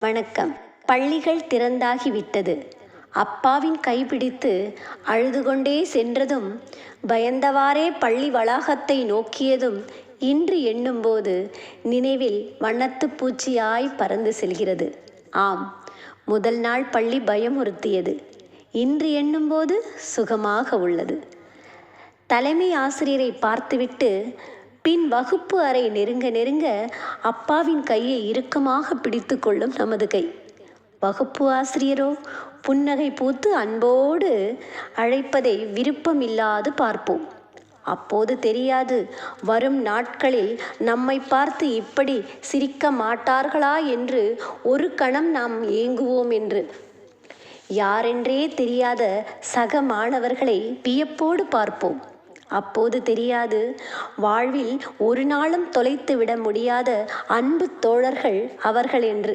வணக்கம். பள்ளிகள் திறந்தாகிவிட்டது. அப்பாவின் கைப்பிடித்து அழுது கொண்டே சென்றதும், பயந்தவாறே பள்ளி வளாகத்தை நோக்கியதும் இன்று எண்ணும்போது நினைவில் வண்ணத்துப் பூச்சியாய் பறந்து செல்கிறது. ஆம், முதல் நாள் பள்ளி பயமுறுத்தியது. இன்று எண்ணும்போது சுகமாக உள்ளது. தலைமை ஆசிரியரை பார்த்துவிட்டு பின் வகுப்பு அறை நெருங்க நெருங்க அப்பாவின் கையை இறுக்கமாக பிடித்து கொள்ளும் நமது கை. வகுப்பு ஆசிரியரோ புன்னகை பூத்து அன்போடு அழைப்பதை விருப்பமில்லாது பார்ப்போம். அப்போது தெரியாது, வரும் நாட்களில் நம்மை பார்த்து இப்படி சிரிக்க மாட்டார்களா என்று ஒரு கணம் நாம் ஏங்குவோம் என்று. யாரென்றே தெரியாத சக மாணவர்களை வியப்போடு பார்ப்போம். அப்போது தெரியாது, வாழ்வில் ஒரு நாளும் தொலைத்து விட முடியாத அன்பு தோழர்கள் அவர்கள் என்று.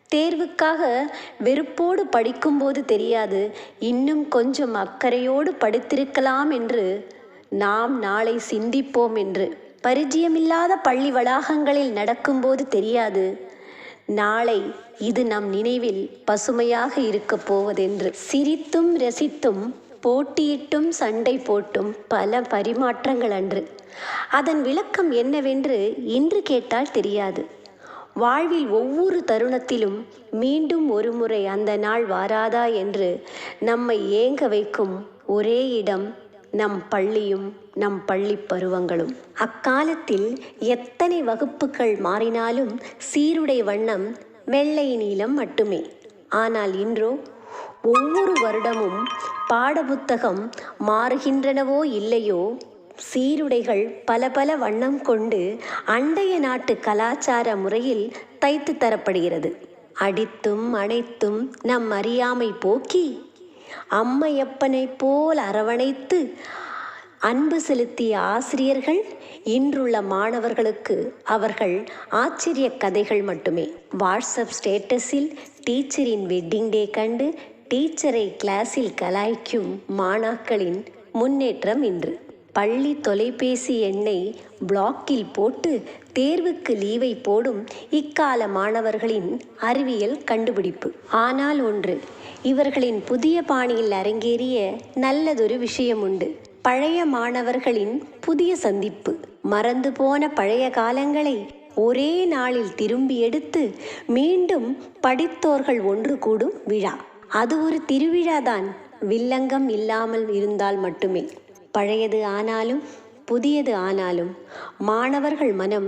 தேர்வுக்காக வெறுப்போடு படிக்கும்போது தெரியாது, இன்னும் கொஞ்சம் அக்கறையோடு படித்திருக்கலாம் என்று நாம் நாளை சிந்திப்போம் என்று. பரிச்சயமில்லாத பள்ளி வளாகங்களில் நடக்கும்போது தெரியாது, நாளை இது நம் நினைவில் பசுமையாக இருக்கப் போவதென்று. சிரித்தும் ரசித்தும் போட்டியிட்டும் சண்டை போட்டும் பல பரிமாற்றங்கள் அன்று. அதன் விளக்கம் என்னவென்று இன்று கேட்டால் தெரியாது. வாழ்வில் ஒவ்வொரு தருணத்திலும் மீண்டும் ஒரு முறை அந்த நாள் வாராதா என்று நம்மை ஏங்க வைக்கும் ஒரே இடம் நம் பள்ளியும் நம் பள்ளி பருவங்களும். அக்காலத்தில் எத்தனை வகுப்புகள் மாறினாலும் சீருடை வண்ணம் வெள்ளை நீலம் மட்டுமே. ஆனால் இன்றோ ஒவ்வொரு வருடமும் பாடப்புத்தகம் மாறுகின்றனவோ இல்லையோ, சீருடைகள் பல பல வண்ணம் கொண்டு அண்டைய நாட்டு கலாச்சார முறையில் தைத்து தரப்படுகிறது. அடித்தும் அணைத்தும் நம் அறியாமை போக்கி அம்மையப்பனை போல் அரவணைத்து அன்பு செலுத்திய ஆசிரியர்கள் இன்றுள்ள மாணவர்களுக்கு அவர்கள் ஆச்சரிய கதைகள் மட்டுமே. வாட்ஸ்அப் ஸ்டேட்டஸில் டீச்சரின் வெட்டிங் டே கண்டு டீச்சரை கிளாஸில் கலாய்க்கும் மாணாக்களின் முன்னேற்றம் இன்று. பள்ளி தொலைபேசி எண்ணை பிளாக்கில் போட்டு தேர்வுக்கு லீவை போடும் இக்கால மாணவர்களின் அறிவியல் கண்டுபிடிப்பு. ஆனால் ஒன்று, இவர்களின் புதிய பாணியில் அரங்கேறிய நல்லதொரு விஷயம் உண்டு. பழைய மாணவர்களின் புதிய சந்திப்பு. மறந்து போன பழைய காலங்களை ஒரே நாளில் திரும்பி எடுத்து மீண்டும் படித்தோர்கள் ஒன்று கூடும் விழா. அது ஒரு திருவிழாதான், வில்லங்கம் இல்லாமல் இருந்தால் மட்டுமே. பழையது ஆனாலும் புதியது ஆனாலும் மாணவர்கள் மனம்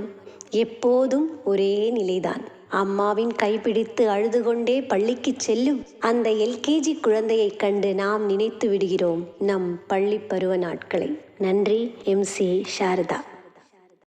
எப்போதும் ஒரே நிலைதான். அம்மாவின் கைப்பிடித்து அழுது கொண்டே பள்ளிக்கு செல்லும் அந்த எல்கேஜி குழந்தையை கண்டு நாம் நினைத்து விடுகிறோம் நம் பள்ளி பருவ நாட்களை. நன்றி. MC சாரதா.